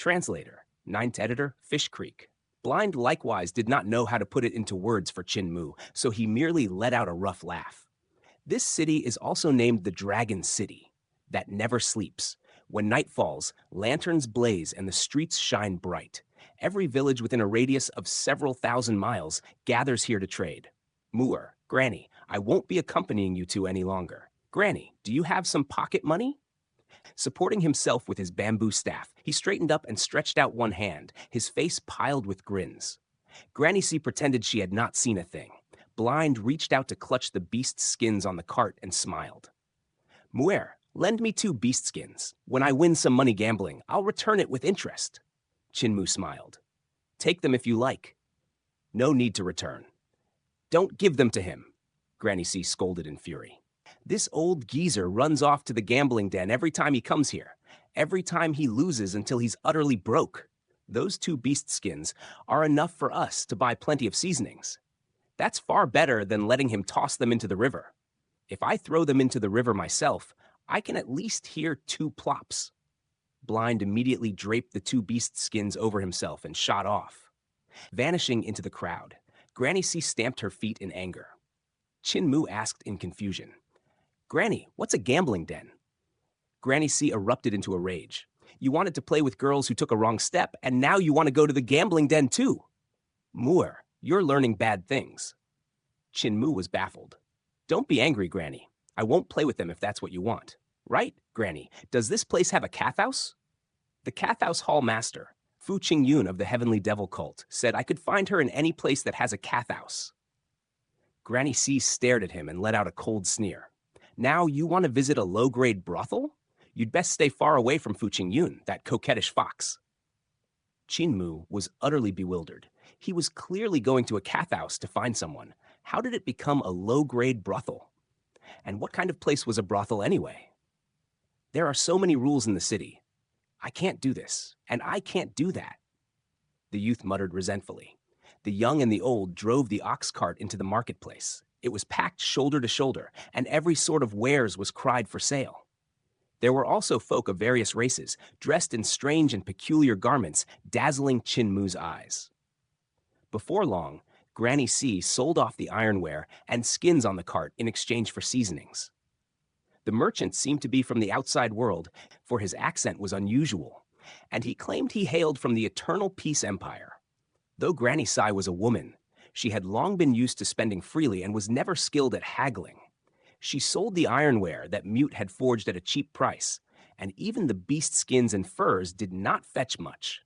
Translator, Ninth Editor, Fish Creek. Blind likewise did not know how to put it into words for Chin Mu, so he merely let out a rough laugh. This city is also named the Dragon City, that never sleeps. When night falls, lanterns blaze and the streets shine bright. Every village within a radius of several thousand miles gathers here to trade. Muir, Granny, I won't be accompanying you two any longer. Granny, do you have some pocket money? Supporting himself with his bamboo staff, he straightened up and stretched out one hand, his face piled with grins. Granny C pretended she had not seen a thing. Blind reached out to clutch the beast skins on the cart and smiled. Muir, lend me 2 beast skins. When I win some money gambling, I'll return it with interest. Chinmu smiled. Take them if you like. No need to return. Don't give them to him, Granny C scolded in fury. This old geezer runs off to the gambling den every time he comes here. Every time he loses until he's utterly broke. Those 2 beast skins are enough for us to buy plenty of seasonings. That's far better than letting him toss them into the river. If I throw them into the river myself, I can at least hear 2 plops. Blind immediately draped the 2 beast skins over himself and shot off. Vanishing into the crowd, Granny C stamped her feet in anger. Chin Mu asked in confusion, Granny, what's a gambling den? Granny C erupted into a rage. You wanted to play with girls who took a wrong step, and now you want to go to the gambling den too. Muir, you're learning bad things. Chin Mu was baffled. Don't be angry, Granny. I won't play with them if that's what you want. Right, Granny, does this place have a Cathouse? The Cathouse Hall Master, Fu Qingyun of the Heavenly Devil Cult, said I could find her in any place that has a Cathouse. Granny C stared at him and let out a cold sneer. Now you want to visit a low-grade brothel? You'd best stay far away from Fu Qingyun, that coquettish fox. Qin Mu was utterly bewildered. He was clearly going to a Cathouse to find someone. How did it become a low-grade brothel? And what kind of place was a brothel anyway? There are so many rules in the city. I can't do this, and I can't do that. The youth muttered resentfully. The young and the old drove the ox cart into the marketplace. It was packed shoulder to shoulder, and every sort of wares was cried for sale. There were also folk of various races, dressed in strange and peculiar garments, dazzling Chin Mu's eyes. Before long, Granny C sold off the ironware and skins on the cart in exchange for seasonings. The merchant seemed to be from the outside world, for his accent was unusual, and he claimed he hailed from the Eternal Peace Empire. Though Granny Sai was a woman, she had long been used to spending freely and was never skilled at haggling. She sold the ironware that Mute had forged at a cheap price, and even the beast skins and furs did not fetch much.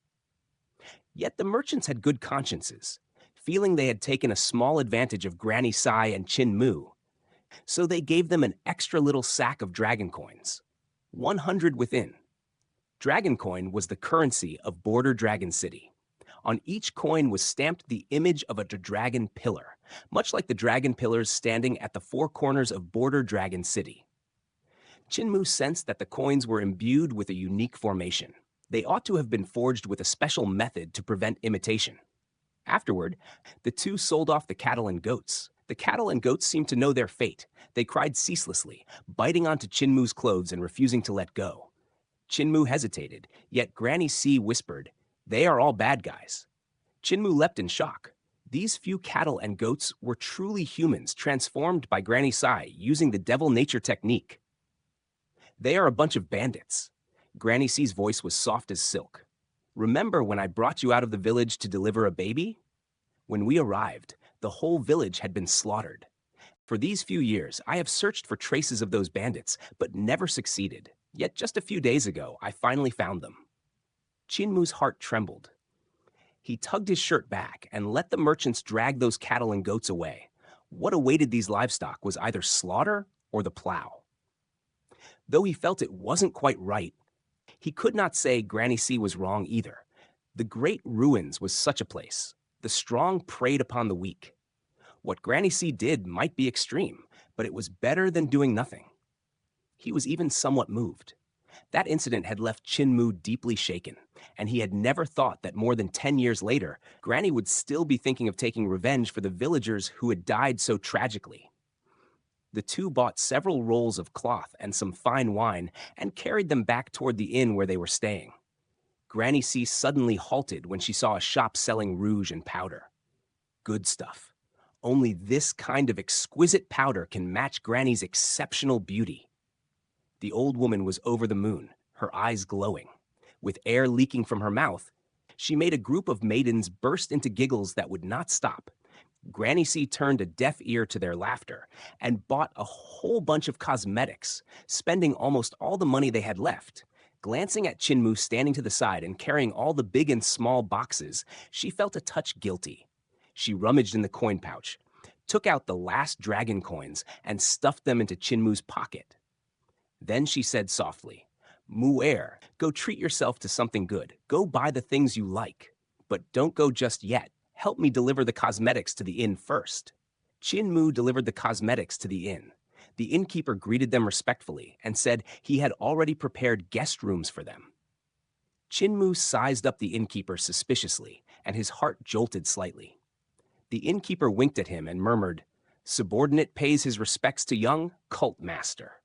Yet the merchants had good consciences, feeling they had taken a small advantage of Granny Sai and Chin Mu, so they gave them an extra little sack of dragon coins, 100 within. Dragon coin was the currency of Border Dragon City. On each coin was stamped the image of a dragon pillar, much like the dragon pillars standing at the 4 corners of Border Dragon City. Chin Mu sensed that the coins were imbued with a unique formation. They ought to have been forged with a special method to prevent imitation. Afterward, the 2 sold off the cattle and goats. The cattle and goats seemed to know their fate. They cried ceaselessly, biting onto Chin Mu's clothes and refusing to let go. Chin Mu hesitated, yet Granny C whispered, They are all bad guys. Chin Mu leapt in shock. These few cattle and goats were truly humans transformed by Granny Sai using the devil nature technique. They are a bunch of bandits. Granny C's voice was soft as silk. Remember when I brought you out of the village to deliver a baby? When we arrived, the whole village had been slaughtered. For these few years, I have searched for traces of those bandits, but never succeeded. Yet just a few days ago, I finally found them. Chin Mu's heart trembled. He tugged his shirt back and let the merchants drag those cattle and goats away. What awaited these livestock was either slaughter or the plow. Though he felt it wasn't quite right, he could not say Granny C was wrong either. The Great Ruins was such a place. The strong preyed upon the weak. What Granny C did might be extreme, but it was better than doing nothing. He was even somewhat moved. That incident had left Chin Mu deeply shaken, and he had never thought that more than 10 years later, Granny would still be thinking of taking revenge for the villagers who had died so tragically. The 2 bought several rolls of cloth and some fine wine and carried them back toward the inn where they were staying. Granny C suddenly halted when she saw a shop selling rouge and powder. Good stuff. Only this kind of exquisite powder can match Granny's exceptional beauty. The old woman was over the moon, her eyes glowing. With air leaking from her mouth, she made a group of maidens burst into giggles that would not stop. Granny C turned a deaf ear to their laughter and bought a whole bunch of cosmetics, spending almost all the money they had left. Glancing at Chinmu standing to the side and carrying all the big and small boxes, she felt a touch guilty. She rummaged in the coin pouch, took out the last dragon coins, and stuffed them into Chinmu's pocket. Then she said softly, "Mu'er, go treat yourself to something good. Go buy the things you like. But don't go just yet. Help me deliver the cosmetics to the inn first." Chinmu delivered the cosmetics to the inn. The innkeeper greeted them respectfully and said he had already prepared guest rooms for them. Chinmu sized up the innkeeper suspiciously, and his heart jolted slightly. The innkeeper winked at him and murmured, "Subordinate pays his respects to young cult master."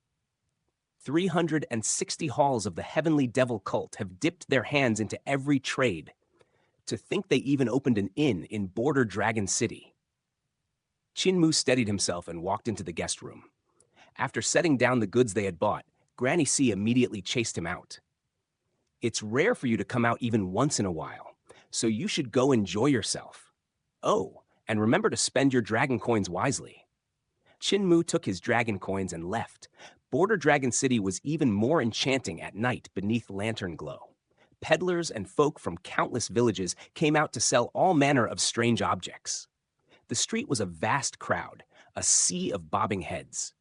360 halls of the Heavenly Devil cult have dipped their hands into every trade. To think they even opened an inn in Border Dragon City. Chinmu steadied himself and walked into the guest room. After setting down the goods they had bought, Granny C immediately chased him out. "It's rare for you to come out even once in a while, so you should go enjoy yourself. Oh, and remember to spend your dragon coins wisely." Chinmu took his dragon coins and left. Border Dragon City was even more enchanting at night beneath lantern glow. Peddlers and folk from countless villages came out to sell all manner of strange objects. The street was a vast crowd, a sea of bobbing heads.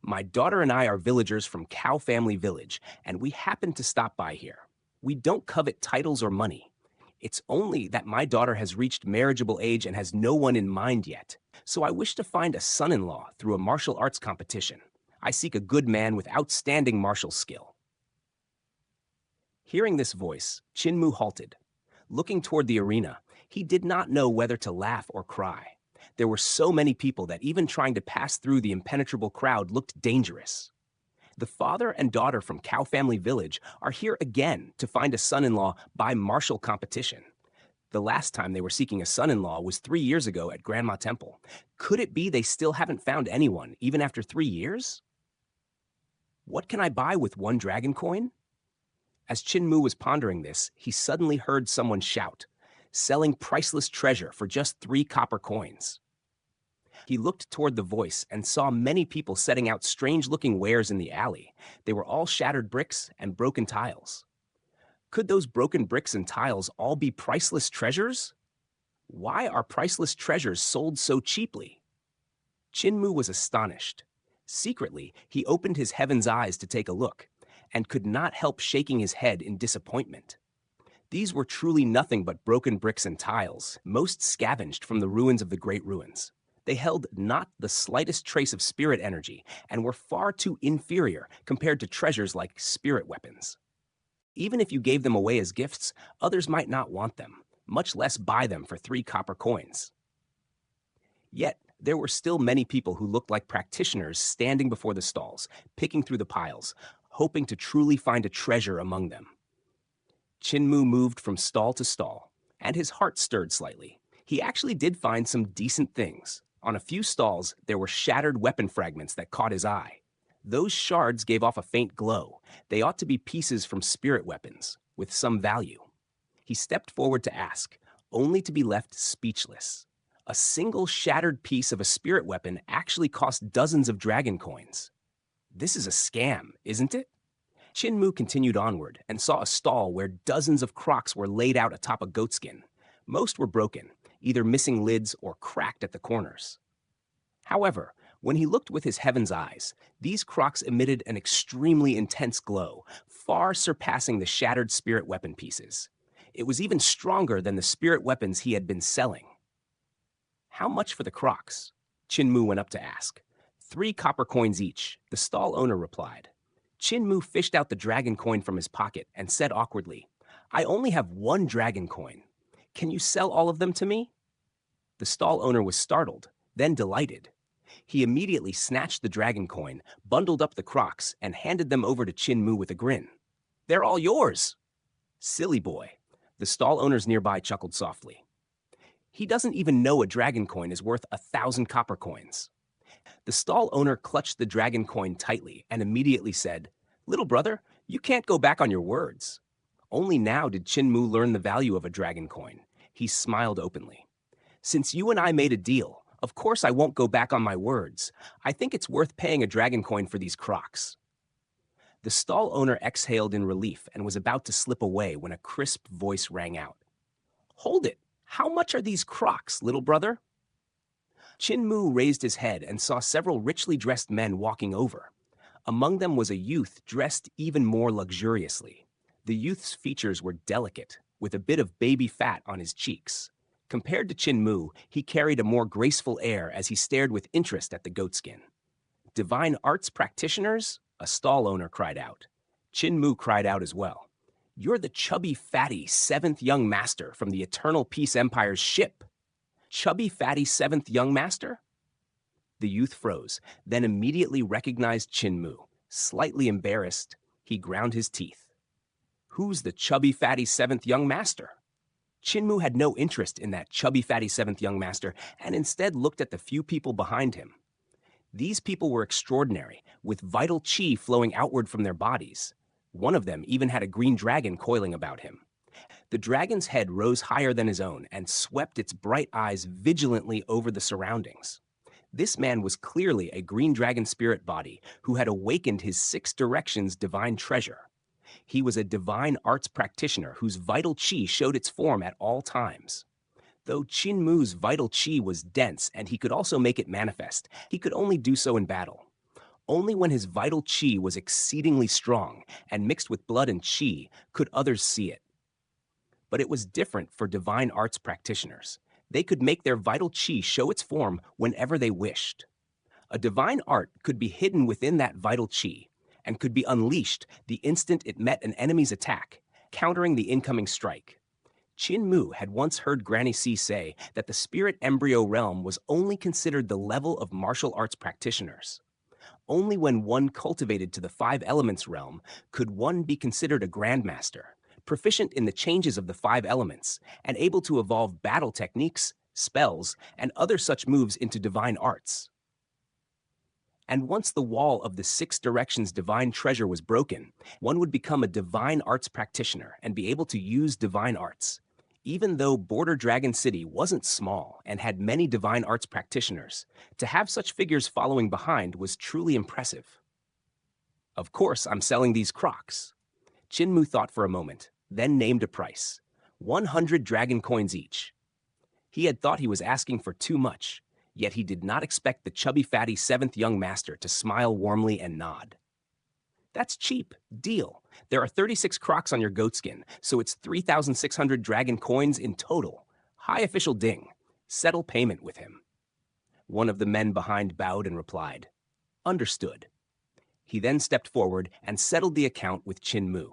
"My daughter and I are villagers from Cow Family Village, and we happened to stop by here. We don't covet titles or money. It's only that my daughter has reached marriageable age and has no one in mind yet. So I wish to find a son-in-law through a martial arts competition. I seek a good man with outstanding martial skill." Hearing this voice, Chinmu halted. Looking toward the arena, he did not know whether to laugh or cry. There were so many people that even trying to pass through the impenetrable crowd looked dangerous. The father and daughter from Cow Family Village are here again to find a son-in-law by martial competition. The last time they were seeking a son-in-law was 3 years ago at Grandma Temple. Could it be they still haven't found anyone, even after 3 years? What can I buy with 1 dragon coin? As Chinmu was pondering this, he suddenly heard someone shout, "Selling priceless treasure for just 3 copper coins." He looked toward the voice and saw many people setting out strange-looking wares in the alley. They were all shattered bricks and broken tiles. Could those broken bricks and tiles all be priceless treasures? Why are priceless treasures sold so cheaply? Chinmu was astonished. Secretly, he opened his heaven's eyes to take a look, and could not help shaking his head in disappointment. These were truly nothing but broken bricks and tiles, most scavenged from the ruins of the Great Ruins. They held not the slightest trace of spirit energy and were far too inferior compared to treasures like spirit weapons. Even if you gave them away as gifts, others might not want them, much less buy them for 3 copper coins. Yet, there were still many people who looked like practitioners standing before the stalls, picking through the piles, hoping to truly find a treasure among them. Chinmu moved from stall to stall, and his heart stirred slightly. He actually did find some decent things. On a few stalls, there were shattered weapon fragments that caught his eye. Those shards gave off a faint glow. They ought to be pieces from spirit weapons, with some value. He stepped forward to ask, only to be left speechless. A single shattered piece of a spirit weapon actually cost dozens of dragon coins. This is a scam, isn't it? Chinmu continued onward and saw a stall where dozens of crocks were laid out atop a goatskin. Most were broken, either missing lids or cracked at the corners. However, when he looked with his heaven's eyes, these crocks emitted an extremely intense glow, far surpassing the shattered spirit weapon pieces. It was even stronger than the spirit weapons he had been selling. "How much for the crocks?" Chinmu went up to ask. 3 copper coins each, the stall owner replied. Chinmu fished out the dragon coin from his pocket and said awkwardly, "I only have 1 dragon coin. Can you sell all of them to me?" The stall owner was startled, then delighted. He immediately snatched the dragon coin, bundled up the crocks, and handed them over to Chinmu with a grin. "They're all yours." Silly boy. The stall owners nearby chuckled softly. He doesn't even know a dragon coin is worth 1,000 copper coins. The stall owner clutched the dragon coin tightly and immediately said, "Little brother, you can't go back on your words." Only now did Chin Mu learn the value of a dragon coin. He smiled openly. "Since you and I made a deal, of course I won't go back on my words. I think it's worth paying a dragon coin for these crocs." The stall owner exhaled in relief and was about to slip away when a crisp voice rang out. "Hold it! How much are these crocs, little brother?" Chin Mu raised his head and saw several richly dressed men walking over. Among them was a youth dressed even more luxuriously. The youth's features were delicate, with a bit of baby fat on his cheeks. Compared to Chin Mu, he carried a more graceful air as he stared with interest at the goatskin. "Divine arts practitioners?" a stall owner cried out. Chin Mu cried out as well. "You're the chubby fatty seventh young master from the Eternal Peace Empire's ship." "Chubby fatty seventh young master?" The youth froze, then immediately recognized Chin Mu. Slightly embarrassed, he ground his teeth. "Who's the chubby fatty seventh young master?" Chin Mu had no interest in that chubby fatty seventh young master and instead looked at the few people behind him. These people were extraordinary, with vital chi flowing outward from their bodies. One of them even had a green dragon coiling about him. The dragon's head rose higher than his own and swept its bright eyes vigilantly over the surroundings. This man was clearly a green dragon spirit body who had awakened his 6 directions divine treasure. He was a divine arts practitioner whose vital chi showed its form at all times. Though Chin Mu's vital chi was dense and he could also make it manifest, he could only do so in battle. Only when his vital chi was exceedingly strong and mixed with blood and chi could others see it. But it was different for divine arts practitioners. They could make their vital chi show its form whenever they wished. A divine art could be hidden within that vital chi and could be unleashed the instant it met an enemy's attack, countering the incoming strike. Chin Mu had once heard Granny C say that the spirit embryo realm was only considered the level of martial arts practitioners. Only when one cultivated to the 5 elements realm could one be considered a grandmaster, proficient in the changes of the 5 elements, and able to evolve battle techniques, spells, and other such moves into divine arts. And once the wall of the 6 directions divine treasure was broken, one would become a divine arts practitioner and be able to use divine arts. Even though Border Dragon City wasn't small and had many divine arts practitioners, to have such figures following behind was truly impressive. "Of course, I'm selling these crocs." Chin Mu thought for a moment, then named a price: 100 dragon coins each. He had thought he was asking for too much, yet he did not expect the chubby fatty 7th young master to smile warmly and nod. "That's cheap. Deal. There are 36 crocs on your goatskin, so it's 3,600 dragon coins in total. High official ding. Settle payment with him." One of the men behind bowed and replied, "Understood." He then stepped forward and settled the account with Chin Mu.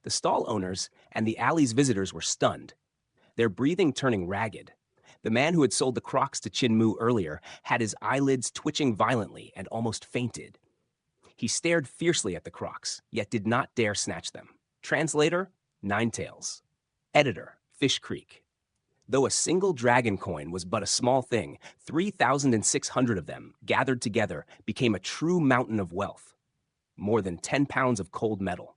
The stall owners and the alley's visitors were stunned, their breathing turning ragged. The man who had sold the crocs to Chin Mu earlier had his eyelids twitching violently and almost fainted. He stared fiercely at the crocs, yet did not dare snatch them. Translator, Ninetails. Editor, Fish Creek. Though a single dragon coin was but a small thing, 3,600 of them, gathered together, became a true mountain of wealth. More than 10 pounds of cold metal.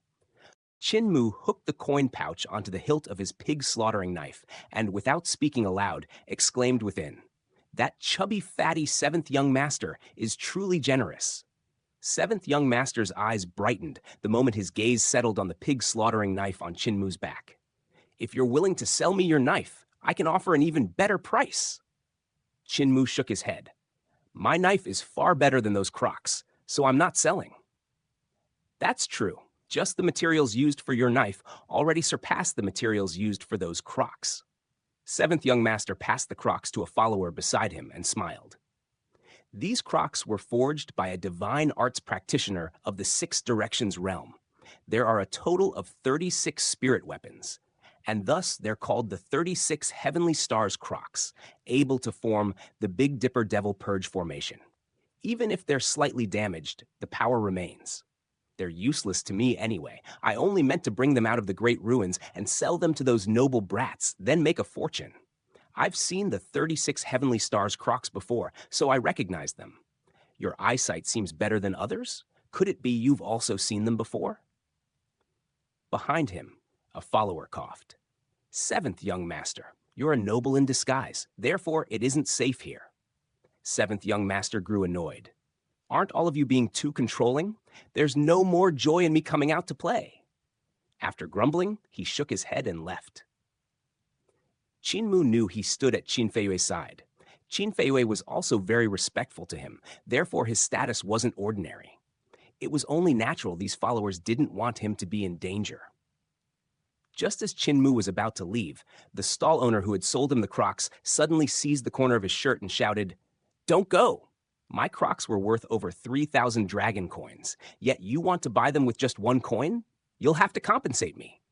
Chin Mu hooked the coin pouch onto the hilt of his pig slaughtering knife and, without speaking aloud, exclaimed within, "That chubby fatty 7th young master is truly generous." 7th young master's eyes brightened the moment his gaze settled on the pig slaughtering knife on Chin Mu's back. "If you're willing to sell me your knife, I can offer an even better price." Chin Mu shook his head. "My knife is far better than those crocs, so I'm not selling." "That's true. Just the materials used for your knife already surpass the materials used for those crocs." 7th young master passed the crocs to a follower beside him and smiled. These crocs were forged by a divine arts practitioner of the 6 directions realm. There are a total of 36 spirit weapons, and thus they're called the 36 Heavenly Stars crocs, able to form the Big Dipper Devil Purge formation. Even if they're slightly damaged, the power remains. They're useless to me anyway. I only meant to bring them out of the great ruins and sell them to those noble brats, then make a fortune. I've seen the 36 Heavenly Stars crocs before, so I recognize them. Your eyesight seems better than others? Could it be you've also seen them before? Behind him, a follower coughed. Seventh young master, you're a noble in disguise, therefore it isn't safe here. Seventh young master grew annoyed. Aren't all of you being too controlling? There's no more joy in me coming out to play. After grumbling, he shook his head and left. Qin Mu knew he stood at Qin Feiyue's side. Qin Feiyue was also very respectful to him, therefore his status wasn't ordinary. It was only natural these followers didn't want him to be in danger. Just as Qin Mu was about to leave, the stall owner who had sold him the crocs suddenly seized the corner of his shirt and shouted, "Don't go! My crocs were worth over 3,000 dragon coins, yet you want to buy them with just 1 coin? You'll have to compensate me."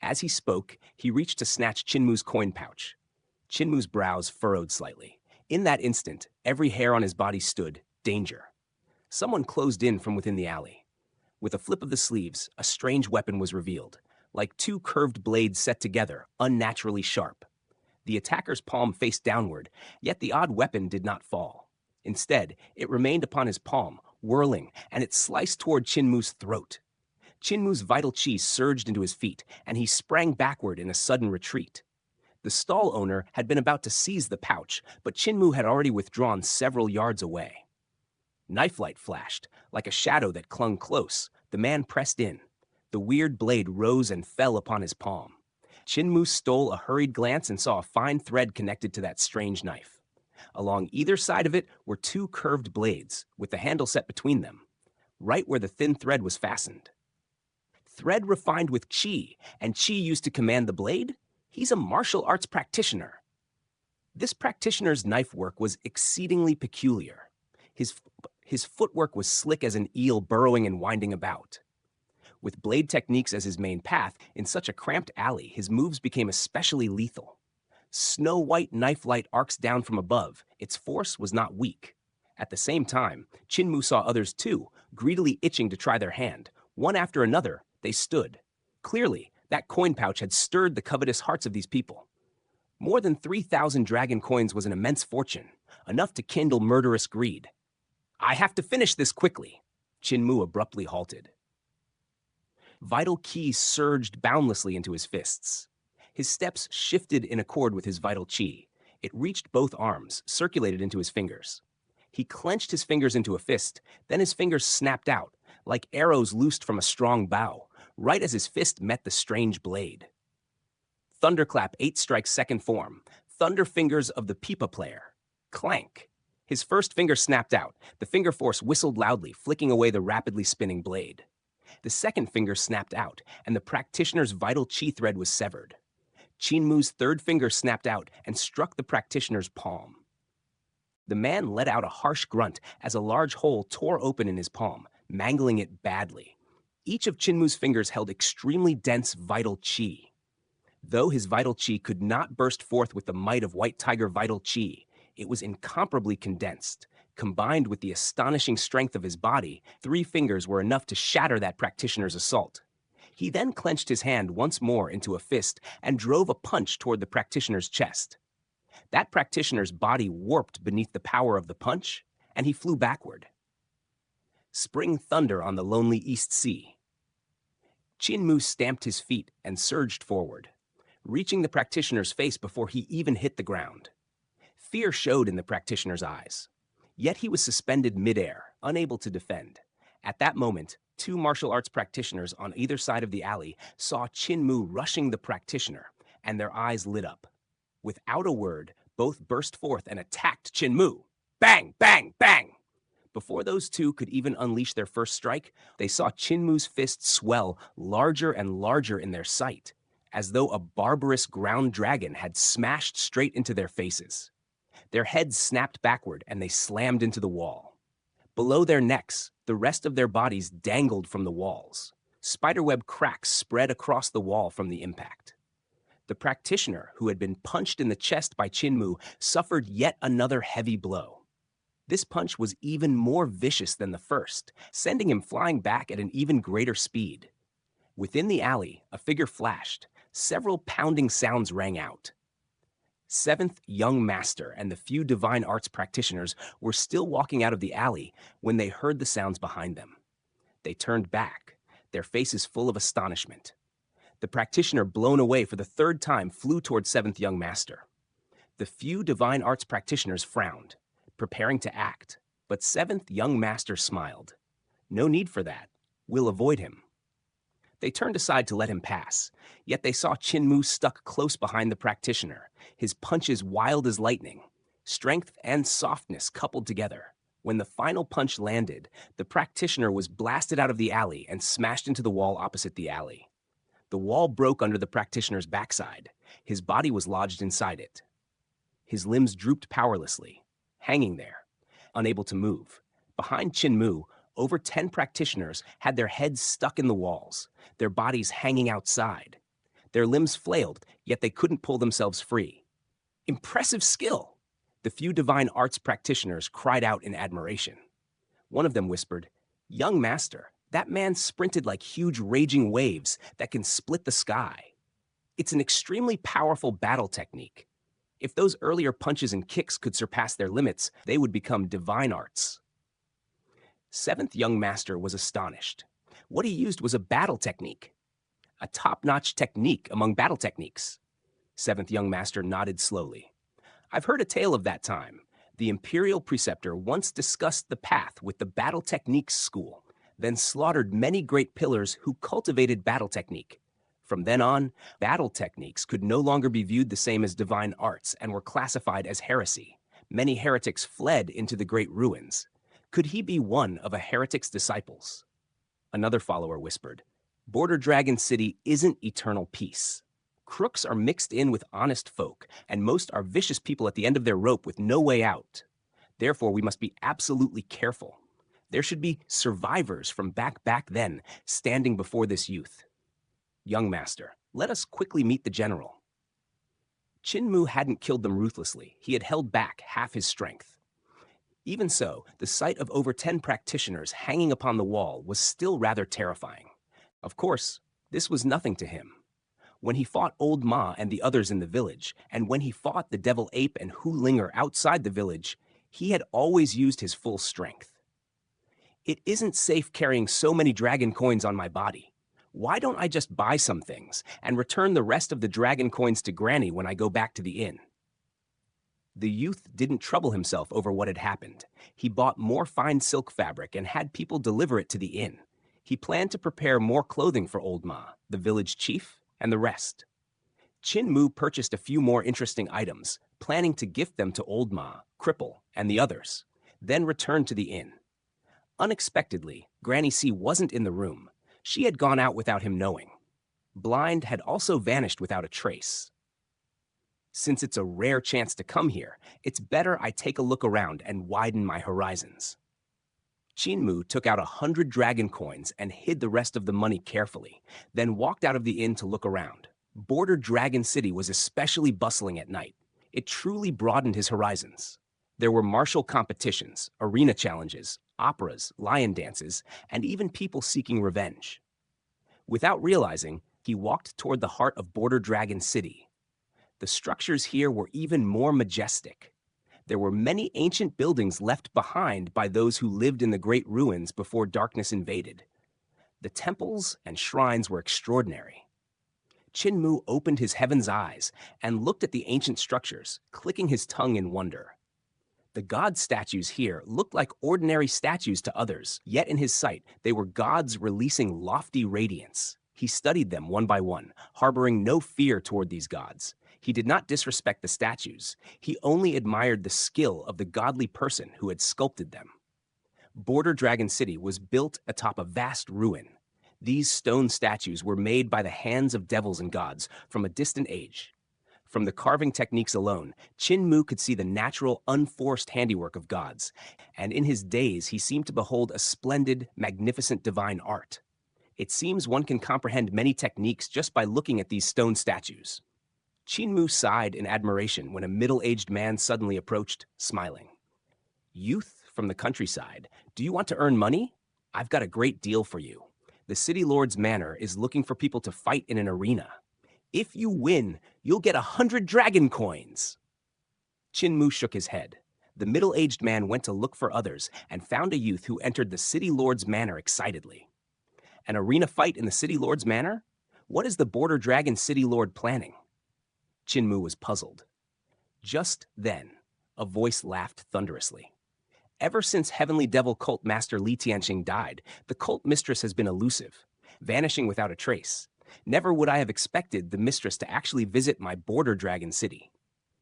As he spoke, he reached to snatch Qin Mu's coin pouch. Qin Mu's brows furrowed slightly. In that instant, every hair on his body stood, danger. Someone closed in from within the alley. With a flip of the sleeves, a strange weapon was revealed, like 2 curved blades set together, unnaturally sharp. The attacker's palm faced downward, yet the odd weapon did not fall. Instead, it remained upon his palm, whirling, and it sliced toward Qin Mu's throat. Qin Mu's vital qi surged into his feet, and he sprang backward in a sudden retreat. The stall owner had been about to seize the pouch, but Qin Mu had already withdrawn several yards away. Knife light flashed. Like a shadow that clung close, the man pressed in. The weird blade rose and fell upon his palm. Qin Mu stole a hurried glance and saw a fine thread connected to that strange knife. Along either side of it were 2 curved blades, with the handle set between them, right where the thin thread was fastened. Thread refined with qi, and qi used to command the blade? He's a martial arts practitioner. This practitioner's knife work was exceedingly peculiar. His footwork was slick as an eel burrowing and winding about. With blade techniques as his main path, in such a cramped alley, his moves became especially lethal. Snow-white knife light arcs down from above. Its force was not weak. At the same time, Qin Mu saw others too, greedily itching to try their hand. One after another, they stood. Clearly, that coin pouch had stirred the covetous hearts of these people. More than 3,000 dragon coins was an immense fortune, enough to kindle murderous greed. I have to finish this quickly. Qin Mu abruptly halted. Vital qi surged boundlessly into his fists. His steps shifted in accord with his vital qi. It reached both arms, circulated into his fingers. He clenched his fingers into a fist, then his fingers snapped out, like arrows loosed from a strong bow, right as his fist met the strange blade. Thunderclap 8 strikes second form, thunder fingers of the pipa player. Clank. His first finger snapped out. The finger force whistled loudly, flicking away the rapidly spinning blade. The second finger snapped out, and the practitioner's vital qi thread was severed. Qin Mu's third finger snapped out and struck the practitioner's palm. The man let out a harsh grunt as a large hole tore open in his palm, mangling it badly. Each of Qin Mu's fingers held extremely dense vital qi. Though his vital qi could not burst forth with the might of White Tiger vital qi, it was incomparably condensed. Combined with the astonishing strength of his body, 3 fingers were enough to shatter that practitioner's assault. He then clenched his hand once more into a fist and drove a punch toward the practitioner's chest. That practitioner's body warped beneath the power of the punch, and he flew backward. Spring thunder on the lonely East Sea. Qin Mu stamped his feet and surged forward, reaching the practitioner's face before he even hit the ground. Fear showed in the practitioner's eyes. Yet he was suspended midair, unable to defend. At that moment, 2 martial arts practitioners on either side of the alley saw Qin Mu rushing the practitioner, and their eyes lit up. Without a word, both burst forth and attacked Qin Mu. Bang, bang, bang! Before those 2 could even unleash their first strike, they saw Qin Mu's fists swell larger and larger in their sight, as though a barbarous ground dragon had smashed straight into their faces. Their heads snapped backward and they slammed into the wall. Below their necks, the rest of their bodies dangled from the walls. Spiderweb cracks spread across the wall from the impact. The practitioner, who had been punched in the chest by Qin Mu, suffered yet another heavy blow. This punch was even more vicious than the first, sending him flying back at an even greater speed. Within the alley, a figure flashed. Several pounding sounds rang out. Seventh Young Master and the few divine arts practitioners were still walking out of the alley when they heard the sounds behind them. They turned back, their faces full of astonishment. The practitioner, blown away for the third time, flew toward Seventh Young Master. The few divine arts practitioners frowned, preparing to act, but Seventh Young Master smiled. No need for that. We'll avoid him. They turned aside to let him pass, yet they saw Qin Mu stuck close behind the practitioner, his punches wild as lightning, strength and softness coupled together. When the final punch landed, the practitioner was blasted out of the alley and smashed into the wall opposite the alley. The wall broke under the practitioner's backside. His body was lodged inside it. His limbs drooped powerlessly, hanging there, unable to move. Behind Qin Mu, over 10 practitioners had their heads stuck in the walls, their bodies hanging outside. Their limbs flailed, yet they couldn't pull themselves free. Impressive skill! The few divine arts practitioners cried out in admiration. One of them whispered, "Young Master, that man sprinted like huge raging waves that can split the sky. It's an extremely powerful battle technique. If those earlier punches and kicks could surpass their limits, they would become divine arts." Seventh Young Master was astonished. What he used was a battle technique. A top-notch technique among battle techniques. Seventh Young Master nodded slowly. I've heard a tale of that time. The Imperial Preceptor once discussed the path with the Battle Techniques School, then slaughtered many great pillars who cultivated battle technique. From then on, battle techniques could no longer be viewed the same as divine arts and were classified as heresy. Many heretics fled into the great ruins. Could he be one of a heretic's disciples? Another follower whispered, Border Dragon City isn't eternal peace. Crooks are mixed in with honest folk, and most are vicious people at the end of their rope with no way out. Therefore, we must be absolutely careful. There should be survivors from back then standing before this youth. Young Master, let us quickly meet the general. Qin Mu hadn't killed them ruthlessly. He had held back half his strength. Even so, the sight of over 10 practitioners hanging upon the wall was still rather terrifying. Of course, this was nothing to him. When he fought Old Ma and the others in the village, and when he fought the Devil Ape and Hu Linger outside the village, he had always used his full strength. It isn't safe carrying so many dragon coins on my body. Why don't I just buy some things and return the rest of the dragon coins to Granny when I go back to the inn? The youth didn't trouble himself over what had happened. He bought more fine silk fabric and had people deliver it to the inn. He planned to prepare more clothing for Old Ma, the village chief, and the rest. Qin Mu purchased a few more interesting items, planning to gift them to Old Ma, Cripple, and the others, then return to the inn. Unexpectedly, Granny C wasn't in the room. She had gone out without him knowing. Blind had also vanished without a trace. Since it's a rare chance to come here, it's better I take a look around and widen my horizons. Qin Mu took out 100 dragon coins and hid the rest of the money carefully, then walked out of the inn to look around. Border Dragon City was especially bustling at night. It truly broadened his horizons. There were martial competitions, arena challenges, operas, lion dances, and even people seeking revenge. Without realizing, he walked toward the heart of Border Dragon City. The structures here were even more majestic. There were many ancient buildings left behind by those who lived in the great ruins before darkness invaded. The temples and shrines were extraordinary. Qin Mu opened his heaven's eyes and looked at the ancient structures, clicking his tongue in wonder. The god statues here looked like ordinary statues to others, yet in his sight they were gods releasing lofty radiance. He studied them one by one, harboring no fear toward these gods. He did not disrespect the statues. He only admired the skill of the godly person who had sculpted them. Border Dragon City was built atop a vast ruin. These stone statues were made by the hands of devils and gods from a distant age. From the carving techniques alone, Qin Mu could see the natural, unforced handiwork of gods, and in his daze he seemed to behold a splendid, magnificent divine art. It seems one can comprehend many techniques just by looking at these stone statues. Qin Mu sighed in admiration when a middle-aged man suddenly approached, smiling. Youth from the countryside. Do you want to earn money? I've got a great deal for you. The City Lord's Manor is looking for people to fight in an arena. If you win, you'll get 100 dragon coins. Chin Mu shook his head. The middle-aged man went to look for others and found a youth who entered the City Lord's Manor excitedly. An arena fight in the City Lord's Manor? What is the Border Dragon City Lord planning? Chin Mu was puzzled. Just then, a voice laughed thunderously. Ever since Heavenly Devil Cult Master Li Tianxing died, the cult mistress has been elusive, vanishing without a trace. Never would I have expected the mistress to actually visit my Border Dragon City.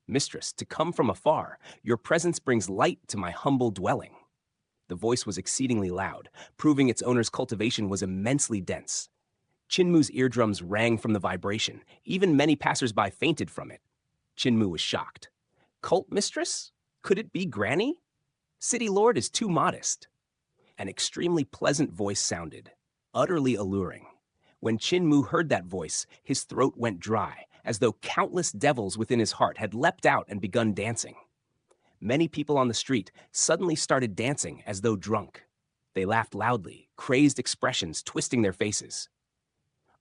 Mistress, to come from afar, your presence brings light to my humble dwelling. The voice was exceedingly loud, proving its owner's cultivation was immensely dense. Chin Mu's eardrums rang from the vibration. Even many passers-by fainted from it. Chin Mu was shocked. Cult mistress? Could it be Granny? City Lord is too modest. An extremely pleasant voice sounded, utterly alluring. When Chin Mu heard that voice, his throat went dry, as though countless devils within his heart had leapt out and begun dancing. Many people on the street suddenly started dancing as though drunk. They laughed loudly, crazed expressions twisting their faces.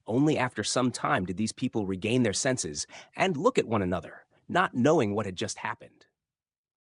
Only after some time did these people regain their senses and look at one another, not knowing what had just happened.